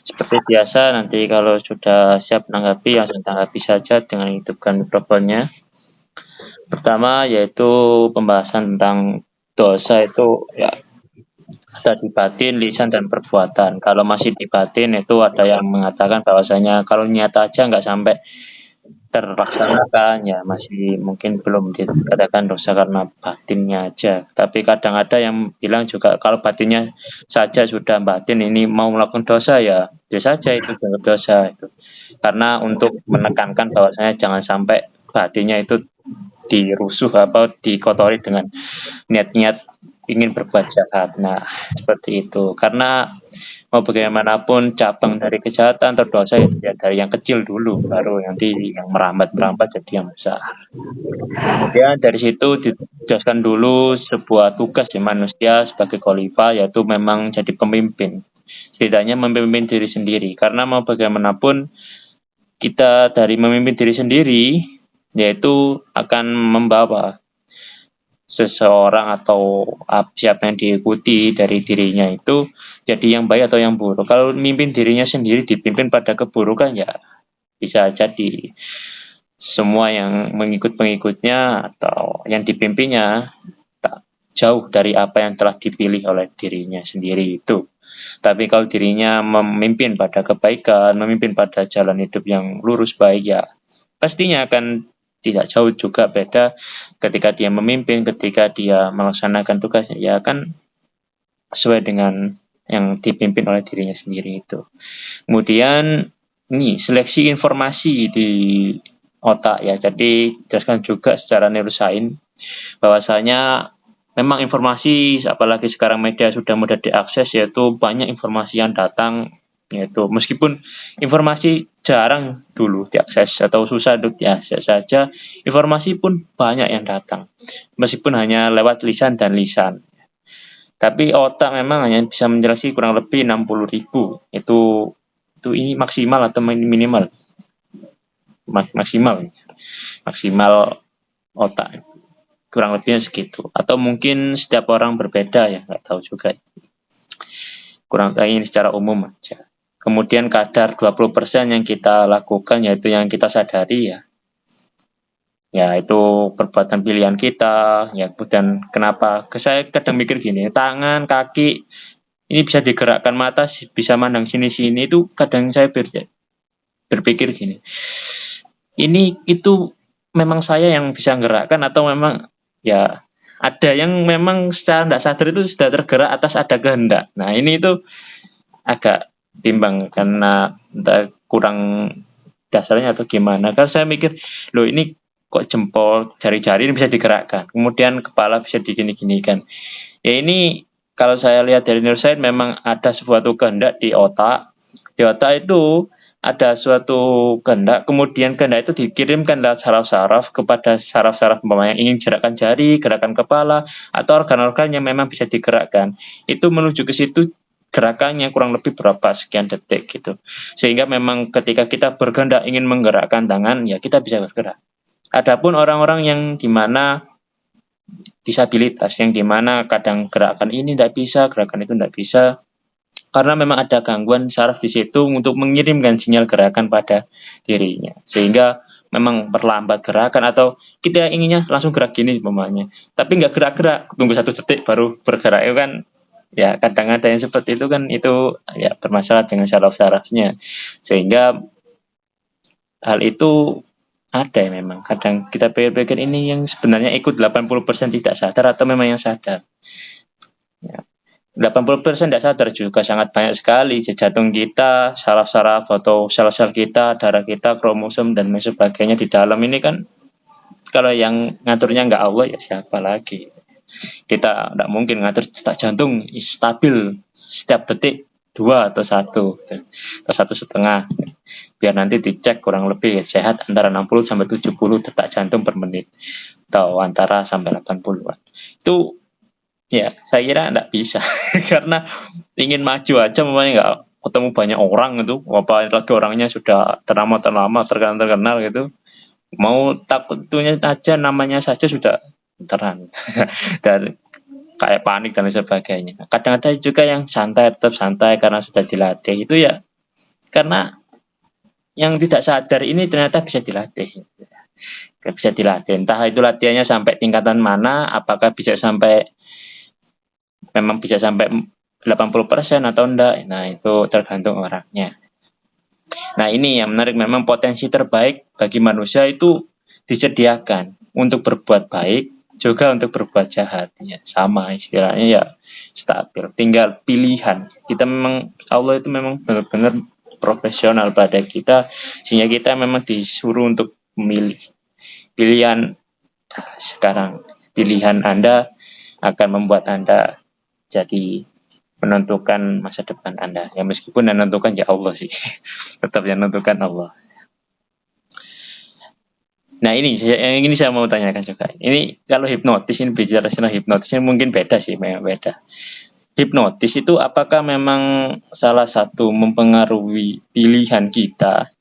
Seperti biasa, nanti kalau sudah siap menanggapi, langsung tanggapi saja dengan hidupkan mikrofonnya. Pertama yaitu pembahasan tentang dosa itu ya ada di batin, lisan, dan perbuatan. Kalau masih di batin itu ada yang mengatakan bahwasanya kalau nyata aja nggak sampai terlaksanakan ya masih mungkin belum dikatakan dosa karena batinnya aja. Tapi kadang ada yang bilang juga kalau batinnya saja sudah batin ini mau melakukan dosa ya bisa saja itu dianggap dosa itu. Karena untuk menekankan bahwasanya jangan sampai batinnya itu dirusuh atau dikotori dengan niat-niat ingin berbuat jahat. Nah, seperti itu. Karena mau bagaimanapun cabang dari kejahatan atau dosa itu ya dari yang kecil dulu, baru nanti yang merambat-merambat jadi yang besar. Kemudian dari situ dijelaskan dulu sebuah tugas di manusia sebagai khalifah yaitu memang jadi pemimpin. Setidaknya memimpin diri sendiri. Karena mau bagaimanapun kita dari memimpin diri sendiri yaitu akan membawa seseorang atau siapa yang diikuti dari dirinya itu jadi yang baik atau yang buruk. Kalau mimpin dirinya sendiri dipimpin pada keburukan ya bisa jadi semua yang mengikut pengikutnya atau yang dipimpinnya tak jauh dari apa yang telah dipilih oleh dirinya sendiri itu. Tapi kalau dirinya memimpin pada kebaikan, memimpin pada jalan hidup yang lurus baik ya pastinya akan tidak jauh juga beda ketika dia memimpin, ketika dia melaksanakan tugasnya ya kan sesuai dengan yang dipimpin oleh dirinya sendiri itu. Kemudian ini seleksi informasi di otak ya. Jadi jelaskan juga secara neuroscience bahwasanya memang informasi apalagi sekarang media sudah mudah diakses yaitu banyak informasi yang datang yaitu meskipun informasi jarang dulu diakses atau susah untuk diakses saja informasi pun banyak yang datang meskipun hanya lewat lisan dan lisan tapi otak memang hanya bisa menjelaskan kurang lebih 60.000 itu ini maksimal atau minimal maksimal otak kurang lebihnya segitu atau mungkin setiap orang berbeda ya nggak tahu juga kurang ini secara umum aja. Kemudian kadar 20% yang kita lakukan yaitu yang kita sadari ya. Ya itu perbuatan pilihan kita, ya kemudian kenapa? Saya kadang mikir gini, tangan, kaki ini bisa digerakkan mata bisa mandang sini-sini itu kadang saya berpikir gini. Ini itu memang saya yang bisa gerakkan atau memang ya ada yang memang secara tidak sadar itu sudah tergerak atas ada kehendak. Nah ini itu agak bimbang karena entah kurang dasarnya atau gimana. Karena saya mikir, loh ini kok jempol, jari-jari ini bisa digerakkan. Kemudian kepala bisa digini-ginikan. Ya ini kalau saya lihat dari neuroscience memang ada suatu kehendak di otak. Di otak itu ada suatu kehendak, kemudian kehendak itu dikirimkan lewat saraf-saraf kepada saraf-saraf yang ingin gerakan jari, gerakan kepala, atau organ-organ yang memang bisa digerakkan. Itu menuju ke situ gerakannya kurang lebih berapa sekian detik gitu. Sehingga memang ketika kita berkehendak ingin menggerakkan tangan, ya kita bisa bergerak. Adapun orang-orang yang dimana disabilitas, yang dimana kadang gerakan ini tidak bisa, gerakan itu tidak bisa, karena memang ada gangguan saraf di situ untuk mengirimkan sinyal gerakan pada dirinya. Sehingga memang perlambat gerakan atau kita inginnya langsung gerak gini umpamanya. Tapi nggak gerak-gerak, tunggu 1 detik baru bergerak. Itu kan ya kadang ada yang seperti itu kan itu ya bermasalah dengan saraf-sarafnya. Sehingga hal itu ada ya memang. Kadang kita pikir-pikir ini yang sebenarnya ikut 80% tidak sadar atau memang yang sadar. Ya. 80% tidak sadar juga sangat banyak sekali jantung kita, saraf-saraf atau sel-sel kita, darah kita, kromosom dan lain sebagainya di dalam ini kan kalau yang ngaturnya nggak Allah ya siapa lagi. Kita tidak mungkin ngatur detak jantung stabil setiap detik 2 atau 1 atau 1,5 biar nanti dicek kurang lebih sehat antara 60 sampai 70 detak jantung per menit atau antara sampai 80-an. Itu ya, saya kira enggak bisa karena ingin maju aja memangnya enggak ketemu banyak orang itu, apalagi orangnya sudah terkenal gitu. Mau takutnya aja namanya saja sudah terang dan kayak panik dan sebagainya. Kadang ada juga yang santai tetap santai karena sudah dilatih itu ya Karena yang tidak sadar ini ternyata bisa dilatih. Bisa dilatih. Entah itu latihannya sampai tingkatan mana, apakah bisa sampai memang bisa sampai 80% atau enggak. Nah, itu tergantung orangnya. Nah, ini yang menarik, memang potensi terbaik bagi manusia itu disediakan untuk berbuat baik, juga untuk berbuat jahat. Ya, sama istilahnya ya, stabil. Tinggal pilihan. Kita memang, Allah itu memang benar-benar profesional pada kita, sehingga kita memang disuruh untuk memilih. Pilihan sekarang, pilihan Anda akan membuat Anda jadi menentukan masa depan Anda. Ya meskipun yang menentukan ya Allah sih. Tetap yang menentukan Allah. Nah, ini saya mau tanyakan juga. Ini kalau hipnotis, ini bicara tentang hipnotis, ini mungkin beda sih, memang beda. Hipnotis itu apakah memang salah satu mempengaruhi pilihan kita,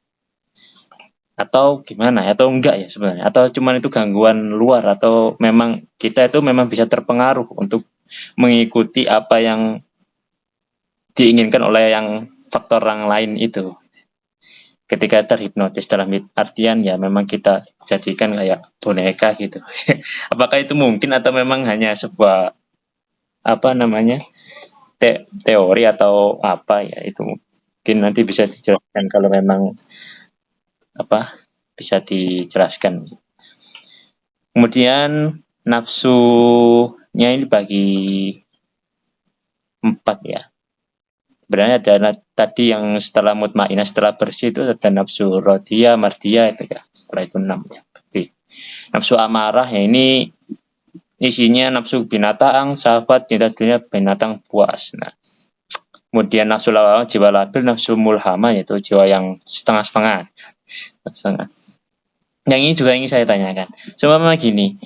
atau gimana, atau enggak ya sebenarnya, atau cuman itu gangguan luar, atau memang kita itu memang bisa terpengaruh untuk mengikuti apa yang diinginkan oleh yang faktor orang lain itu. Ketika terhipnotis dalam artian ya memang kita jadikan kayak boneka gitu. Apakah itu mungkin, atau memang hanya sebuah apa namanya teori atau apa ya, itu mungkin nanti bisa dijelaskan kalau memang apa bisa dijelaskan. Kemudian nafsunya ini bagi 4 ya. Sebenarnya ada tadi yang setelah mutmainah, setelah bersih itu ada nafsu rodiyah, mardiyah itu ya. Setelah itu 6 ya. Berarti nafsu amarah ya, ini isinya nafsu binatang, sahabat, cinta dunia, binatang puas. Nah, kemudian nafsu lawamah, jiwa labil, nafsu mulhamah yaitu jiwa yang setengah-setengah. Yang ini juga ingin saya tanyakan. Cuma gini,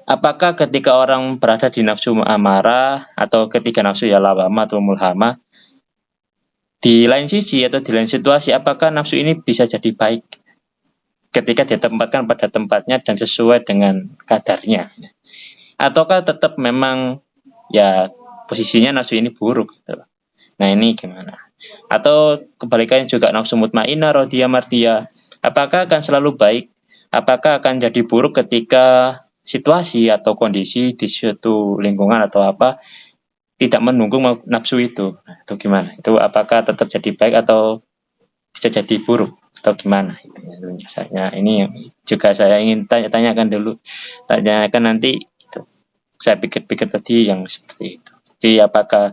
apakah ketika orang berada di nafsu amarah atau ketika nafsu ya lawamah atau mulhamah, di lain sisi atau di lain situasi, apakah nafsu ini bisa jadi baik ketika ditempatkan pada tempatnya dan sesuai dengan kadarnya? Ataukah tetap memang ya posisinya nafsu ini buruk gitu. Nah, ini gimana? Atau kebalikannya juga nafsu mutmainah, rodiyah, mardiyah, apakah akan selalu baik? Apakah akan jadi buruk ketika situasi atau kondisi di suatu lingkungan atau apa tidak mendukung nafsu itu? Nah, itu gimana? Itu apakah tetap jadi baik atau bisa jadi buruk atau gimana? Ini juga saya ingin tanyakan dulu. Tanyakan nanti itu. Saya pikir-pikir tadi yang seperti itu. Jadi apakah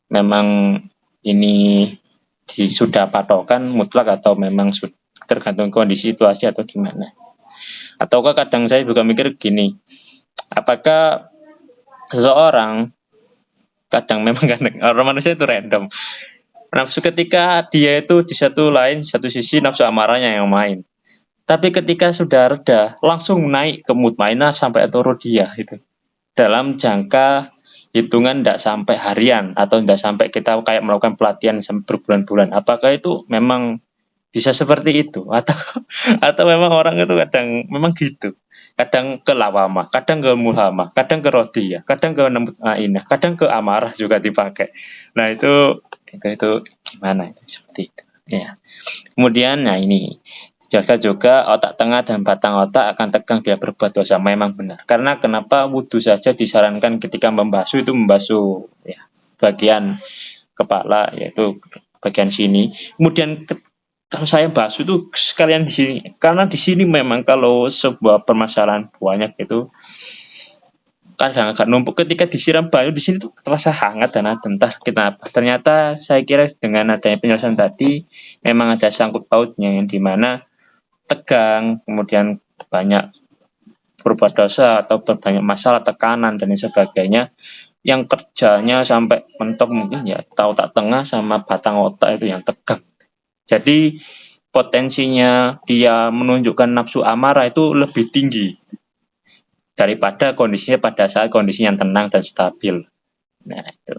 memang ini sudah patokan mutlak atau memang tergantung kondisi situasi atau gimana? Ataukah kadang saya juga mikir gini, apakah seseorang kadang memang orang manusia itu random. Nafsu ketika dia itu di satu sisi nafsu amarahnya yang main. Tapi ketika sudah reda, langsung naik ke mutmainah sampai atau rodiyah itu. Dalam jangka hitungan tidak sampai harian atau tidak sampai kita kayak melakukan pelatihan sampai berbulan-bulan. Apakah itu memang bisa seperti itu atau memang orang itu kadang memang gitu, kadang ke lawamah, kadang ke mulhamah, kadang ke rodiyah, kadang ke mutmainah, kadang ke amarah juga dipakai. Nah, itu gimana itu, seperti itu ya. Kemudian nah ini jaga juga otak tengah dan batang otak akan tegang bila berbuat dosa. Memang benar, karena kenapa wudhu saja disarankan ketika membasuh itu membasuh ya bagian kepala, yaitu bagian sini. Kemudian kalau saya basuh itu sekalian di sini, karena di sini memang kalau sebuah permasalahan banyak itu kadang agak numpuk, ketika disiram banyu di sini tuh terasa hangat dan entah kenapa. Ternyata saya kira dengan adanya penjelasan tadi memang ada sangkut pautnya, yang dimana tegang, kemudian banyak berbuat dosa atau berbanyak masalah, tekanan dan sebagainya, yang kerjanya sampai mentok mungkin ya tahu tak tengah sama batang otak itu yang tegang. Jadi potensinya dia menunjukkan nafsu amarah itu lebih tinggi daripada kondisinya pada saat kondisinya tenang dan stabil. Nah, itu.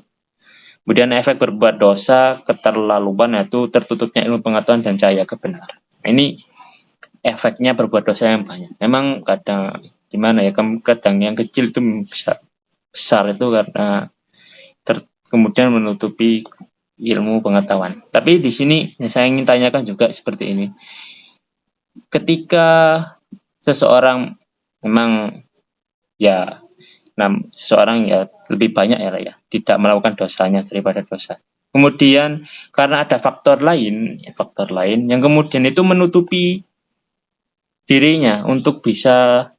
Kemudian efek berbuat dosa, keterlaluan, yaitu tertutupnya ilmu pengetahuan dan cahaya kebenaran. Ini efeknya berbuat dosa yang banyak. Memang kadang gimana ya, kadang yang kecil itu bisa besar itu karena kemudian menutupi ilmu pengetahuan. Tapi di sini saya ingin tanyakan juga seperti ini. Ketika seseorang memang ya seseorang ya lebih banyak ya tidak melakukan dosanya daripada dosa. Kemudian karena ada faktor lain yang kemudian itu menutupi dirinya untuk bisa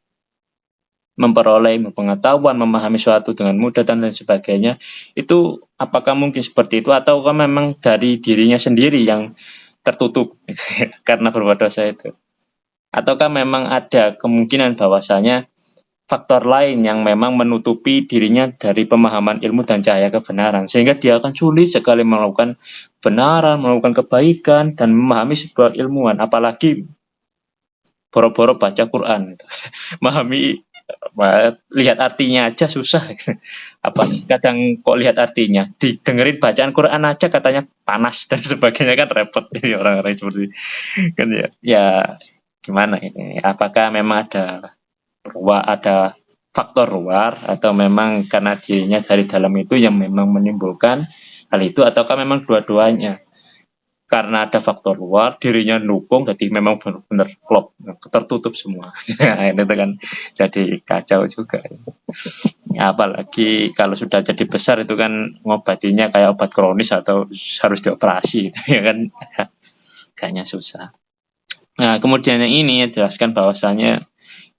memperoleh pengetahuan, memahami suatu dengan mudah dan lain sebagainya, itu apakah mungkin seperti itu ataukah memang dari dirinya sendiri yang tertutup karena berbuat dosa itu? Ataukah memang ada kemungkinan bahwasanya faktor lain yang memang menutupi dirinya dari pemahaman ilmu dan cahaya kebenaran, sehingga dia akan sulit sekali melakukan kebenaran, melakukan kebaikan, dan memahami sebuah ilmuwan, apalagi boro-boro baca Quran. Memahami, lihat artinya aja susah. Apa kadang kok lihat artinya, didengerin bacaan Quran aja katanya panas dan sebagainya, kan repot ini orang-orang seperti kan ya gimana ini? Apakah memang ada faktor luar atau memang karena dirinya dari dalam itu yang memang menimbulkan hal itu, ataukah memang dua-duanya? Karena ada faktor luar, dirinya dukung, jadi memang benar-benar klop, tertutup semua. Itu kan jadi kacau juga. Ya, apalagi kalau sudah jadi besar itu kan ngobatinya kayak obat kronis atau harus dioperasi, ya kan kayaknya susah. Nah, kemudian yang ini jelaskan bahwasanya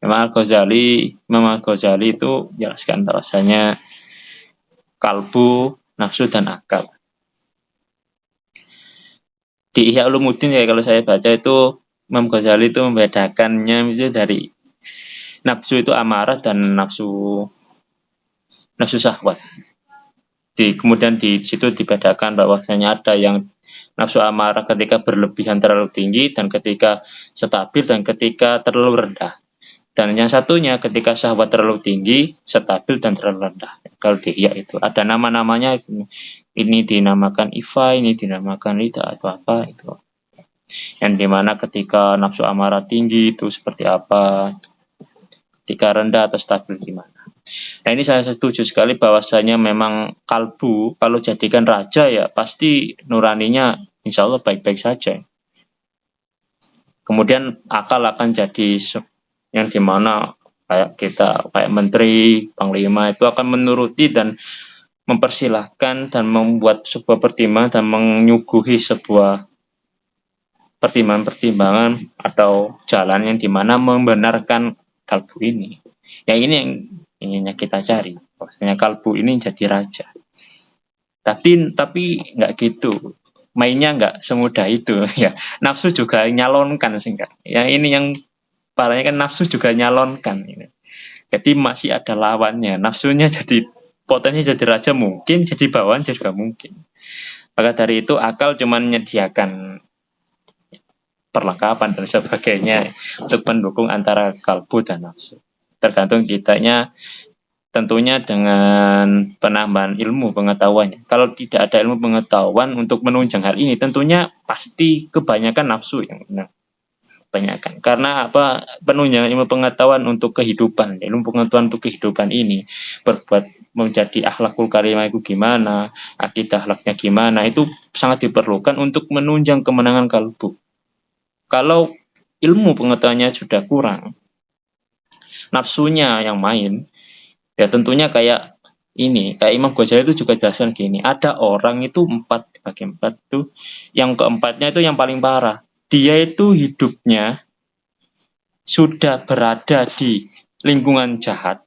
Imam Al-Ghazali itu jelaskan bahwasanya kalbu, nafsu dan akal. Di Ihya Ulumuddin ya kalau saya baca itu Imam Ghazali itu membedakannya itu dari nafsu itu amarah dan nafsu syahwat. Kemudian di situ dibedakan bahwasanya ada yang nafsu amarah ketika berlebihan terlalu tinggi dan ketika stabil dan ketika terlalu rendah. Dan yang satunya ketika syahwat terlalu tinggi, stabil dan terlalu rendah. Kalau di Ihya itu ada nama-namanya, ini dinamakan Ifa, ini dinamakan Rida atau apa itu. Yang dimana ketika nafsu amarah tinggi itu seperti apa, ketika rendah atau stabil gimana. Nah ini saya setuju sekali bahwasanya memang kalbu kalau jadikan raja ya pasti nuraninya insya Allah baik-baik saja. Kemudian akal akan jadi yang dimana kayak menteri, panglima itu akan menuruti dan mempersilahkan dan membuat sebuah pertimbangan dan menyuguhi sebuah pertimbangan atau jalan yang dimana membenarkan kalbu ini. Yang ini yang inginnya kita cari. Maksudnya kalbu ini jadi raja. Tapi nggak gitu. Mainnya nggak semudah itu ya. Nafsu juga nyalonkan sehingga. Yang ini yang parahnya kan nafsu juga nyalonkan. Jadi masih ada lawannya. Nafsunya jadi potensi jadi raja mungkin, jadi bawahan juga mungkin. Maka dari itu akal cuma menyediakan perlengkapan dan sebagainya untuk mendukung antara kalbu dan nafsu. Tergantung kitanya tentunya dengan penambahan ilmu pengetahuannya. Kalau tidak ada ilmu pengetahuan untuk menunjang hal ini, tentunya pasti kebanyakan nafsu yang benar. Kebanyakan. Karena apa? Penunjangan ilmu pengetahuan untuk kehidupan, ilmu pengetahuan untuk kehidupan ini berbuat menjadi akhlakul karimah itu gimana, akidah akhlaknya gimana, itu sangat diperlukan untuk menunjang kemenangan kalbu. Kalau ilmu pengetahuannya sudah kurang, nafsunya yang main, ya tentunya kayak Imam Ghazali itu juga jelaskan gini, ada orang itu 4 bagi 4 tuh, yang keempatnya itu yang paling parah. Dia itu hidupnya sudah berada di lingkungan jahat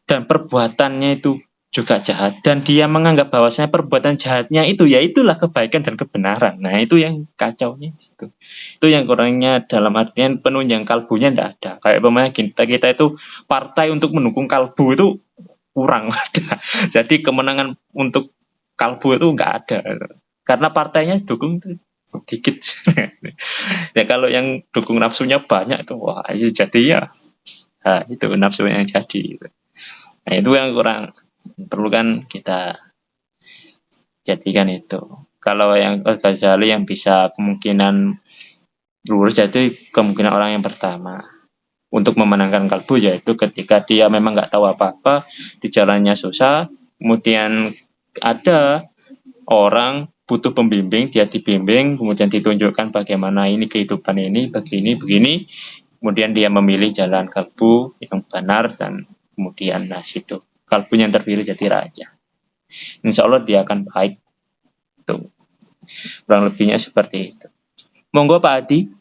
dan perbuatannya itu juga jahat dan dia menganggap bahwasanya perbuatan jahatnya itu ya itulah kebaikan dan kebenaran. Nah itu yang kacaunya itu yang kurangnya, dalam artian penunjang kalbunya tidak ada. Kayak pemain kita itu partai untuk mendukung kalbu itu kurang ada. Jadi kemenangan untuk kalbu itu nggak ada karena partainya dukung sedikit. Ya kalau yang dukung nafsunya banyak itu wah itu jadi ya itu nafsunya yang jadi. Nah itu yang kurang perlu kan kita jadikan itu. Kalau yang Ghazali yang bisa kemungkinan lurus yaitu kemungkinan orang yang pertama untuk memenangkan kalbu, yaitu ketika dia memang nggak tahu apa-apa, di jalannya susah, kemudian ada orang butuh pembimbing, dia dibimbing, kemudian ditunjukkan bagaimana ini kehidupan ini, begini, kemudian dia memilih jalan kalbu yang benar, dan kemudian situ kalbu yang terpilih jadi raja. Insya Allah dia akan baik. Tuh. Kurang lebihnya seperti itu. Monggo Pak Adi.